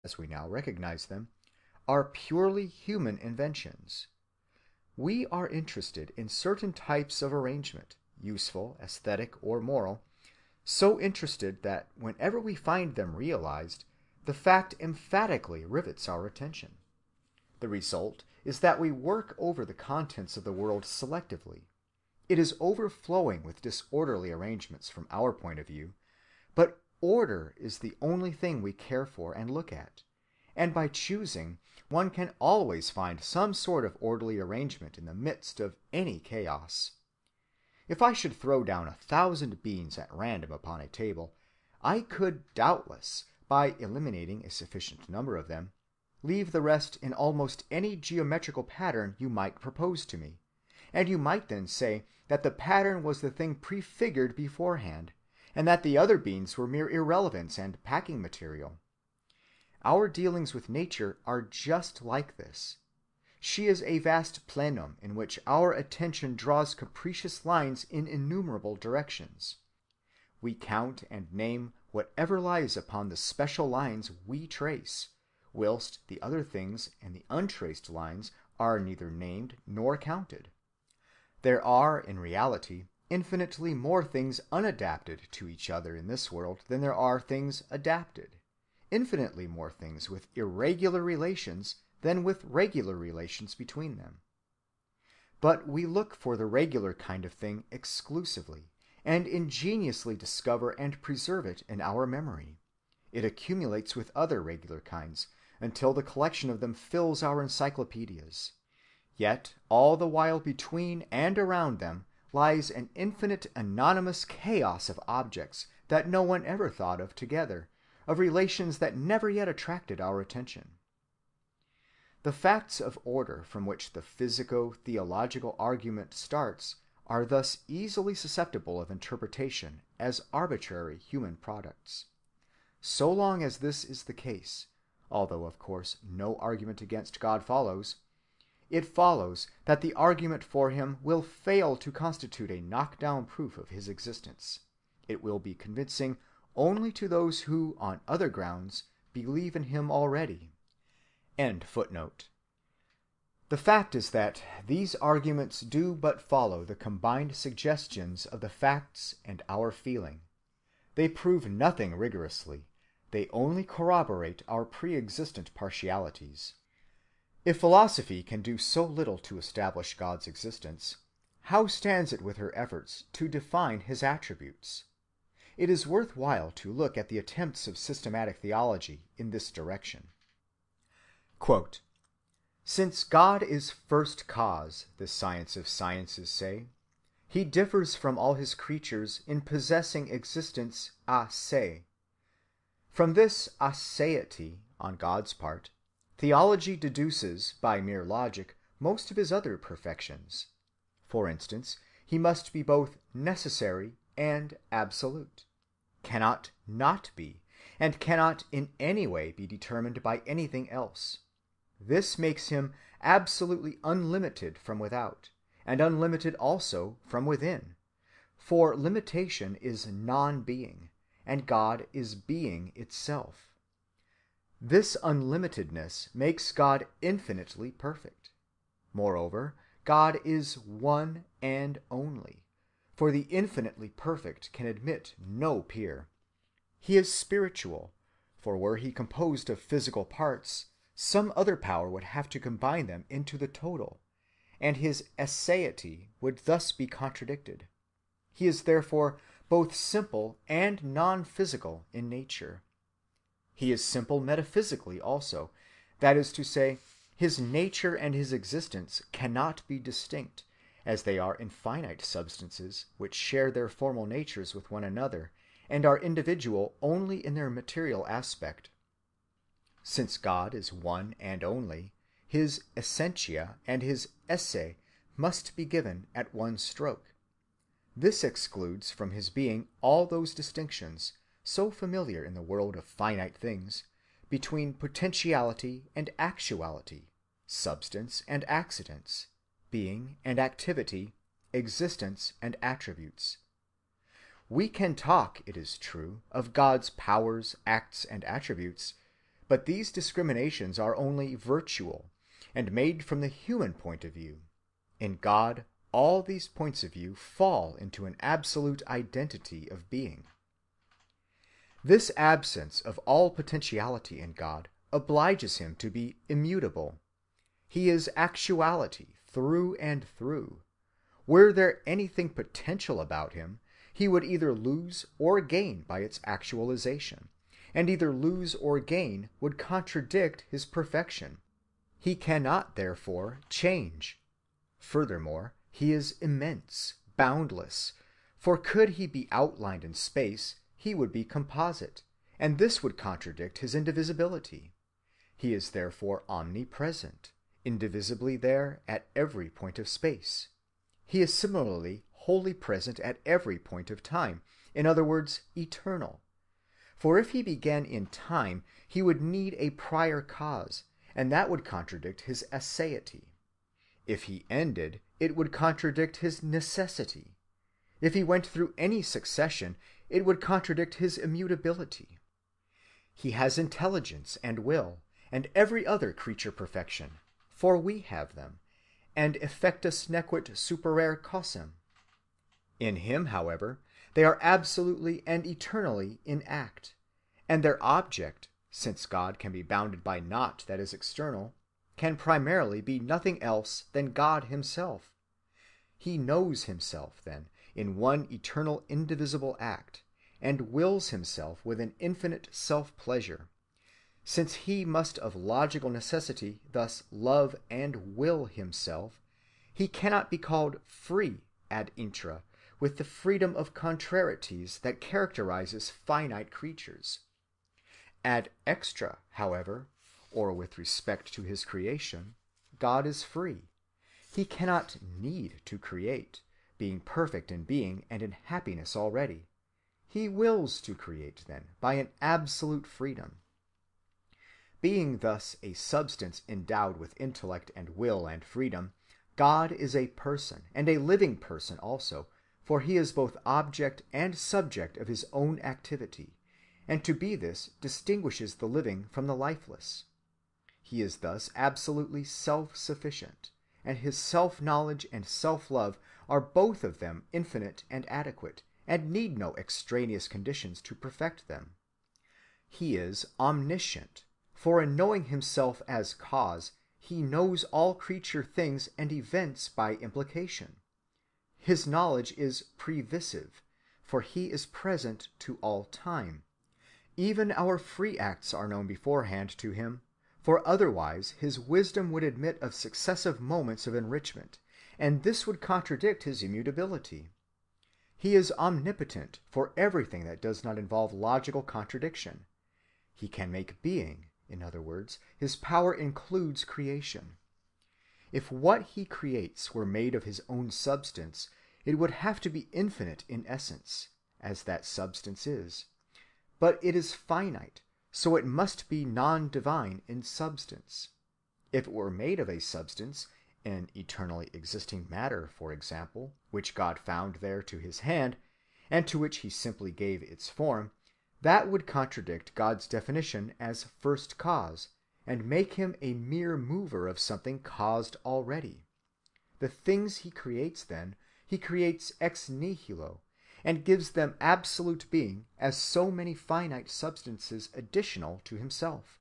as we now recognize them, are purely human inventions. We are interested in certain types of arrangement, useful, aesthetic, or moral, so interested that whenever we find them realized, the fact emphatically rivets our attention. The result is that we work over the contents of the world selectively. It is overflowing with disorderly arrangements from our point of view, but order is the only thing we care for and look at, and by choosing, one can always find some sort of orderly arrangement in the midst of any chaos. If I should throw down 1,000 beans at random upon a table, I could doubtless, by eliminating a sufficient number of them, leave the rest in almost any geometrical pattern you might propose to me, and you might then say that the pattern was the thing prefigured beforehand, and that the other beans were mere irrelevance and packing material. Our dealings with nature are just like this. She is a vast plenum in which our attention draws capricious lines in innumerable directions. We count and name whatever lies upon the special lines we trace, whilst the other things and the untraced lines are neither named nor counted. There are, in reality, infinitely more things unadapted to each other in this world than there are things adapted, infinitely more things with irregular relations than with regular relations between them. But we look for the regular kind of thing exclusively, and ingeniously discover and preserve it in our memory. It accumulates with other regular kinds, until the collection of them fills our encyclopedias. Yet all the while between and around them lies an infinite anonymous chaos of objects that no one ever thought of together, of relations that never yet attracted our attention. The facts of order from which the physico-theological argument starts are thus easily susceptible of interpretation as arbitrary human products. So long as this is the case, although of course no argument against God follows, it follows that the argument for him will fail to constitute a knock-down proof of his existence. It will be convincing only to those who, on other grounds, believe in him already. End footnote. The fact is that these arguments do but follow the combined suggestions of the facts and our feeling. They prove nothing rigorously. They only corroborate our pre-existent partialities. If philosophy can do so little to establish God's existence, how stands it with her efforts to define his attributes? It is worth while to look at the attempts of systematic theology in this direction. Quote, "Since God is first cause, the science of sciences say, he differs from all his creatures in possessing existence a se. From this aseity on God's part, theology deduces by mere logic most of his other perfections. For instance, he must be both necessary and absolute, cannot not be, and cannot in any way be determined by anything else. This makes him absolutely unlimited from without, and unlimited also from within, for limitation is non-being, and God is being itself. This unlimitedness makes God infinitely perfect. Moreover, God is one and only, for the infinitely perfect can admit no peer. He is spiritual, for were he composed of physical parts, some other power would have to combine them into the total, and his aseity would thus be contradicted. He is therefore both simple and non-physical in nature. He is simple metaphysically also, that is to say, his nature and his existence cannot be distinct, as they are in finite substances which share their formal natures with one another, and are individual only in their material aspect. Since God is one and only, his essentia and his esse must be given at one stroke. This excludes from his being all those distinctions, so familiar in the world of finite things, between potentiality and actuality, substance and accidents, being and activity, existence and attributes. We can talk, it is true, of God's powers, acts, and attributes, But these discriminations are only virtual, and made from the human point of view. In God, all these points of view fall into an absolute identity of being. This absence of all potentiality in God obliges him to be immutable. He is actuality through and through. Were there anything potential about him, he would either lose or gain by its actualization, and either lose or gain would contradict his perfection. He cannot, therefore, change. Furthermore, he is immense, boundless, for could he be outlined in space, he would be composite, and this would contradict his indivisibility. He is therefore omnipresent, indivisibly there at every point of space. He is similarly wholly present at every point of time, in other words, eternal. For if he began in time, he would need a prior cause, and that would contradict his aseity. If he ended, it would contradict his necessity. If he went through any succession, it would contradict his immutability. He has intelligence and will, and every other creature perfection, for we have them, and effectus nequit superare causam. In him, however, they are absolutely and eternally in act, and their object, since God can be bounded by naught that is external, can primarily be nothing else than God himself. He knows himself, then, in one eternal indivisible act, and wills himself with an infinite self-pleasure. Since he must of logical necessity thus love and will himself, he cannot be called free ad intra with the freedom of contrarieties that characterizes finite creatures. Ad extra, however, or with respect to his creation, God is free. He cannot need to create, being perfect in being and in happiness already. He wills to create, then, by an absolute freedom. Being thus a substance endowed with intellect and will and freedom, God is a person, and a living person also, for he is both object and subject of his own activity, and to be this distinguishes the living from the lifeless. He is thus absolutely self-sufficient, and his self-knowledge and self-love are both of them infinite and adequate, and need no extraneous conditions to perfect them. He is omniscient, for in knowing himself as cause, he knows all creature things and events by implication. His knowledge is previsive, for he is present to all time. Even our free acts are known beforehand to him, for otherwise his wisdom would admit of successive moments of enrichment, and this would contradict his immutability. He is omnipotent for everything that does not involve logical contradiction. He can make being, in other words, his power includes creation. If what he creates were made of his own substance, it would have to be infinite in essence, as that substance is. But it is finite, so it must be non-divine in substance. If it were made of a substance, an eternally existing matter, for example, which God found there to his hand, and to which he simply gave its form, that would contradict God's definition as first cause, and make him a mere mover of something caused already. The things he creates, then, he creates ex nihilo, and gives them absolute being as so many finite substances additional to himself.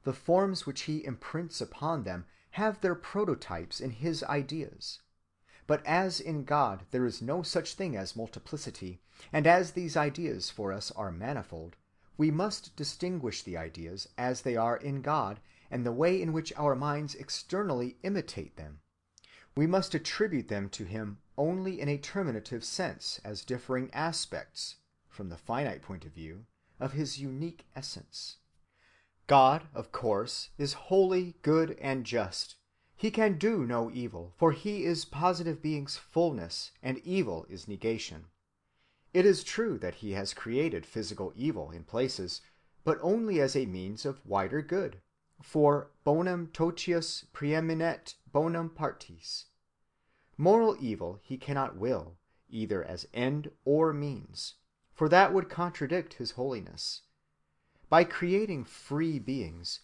The forms which he imprints upon them have their prototypes in his ideas. But as in God there is no such thing as multiplicity, and as these ideas for us are manifold, we must distinguish the ideas as they are in God and the way in which our minds externally imitate them. We must attribute them to him only in a terminative sense as differing aspects, from the finite point of view, of his unique essence. God, of course, is holy, good, and just. He can do no evil, for he is positive being's fullness, and evil is negation. It is true that he has created physical evil in places, but only as a means of wider good, for bonum totius preeminet bonum partis. Moral evil he cannot will, either as end or means, for that would contradict his holiness. By creating free beings,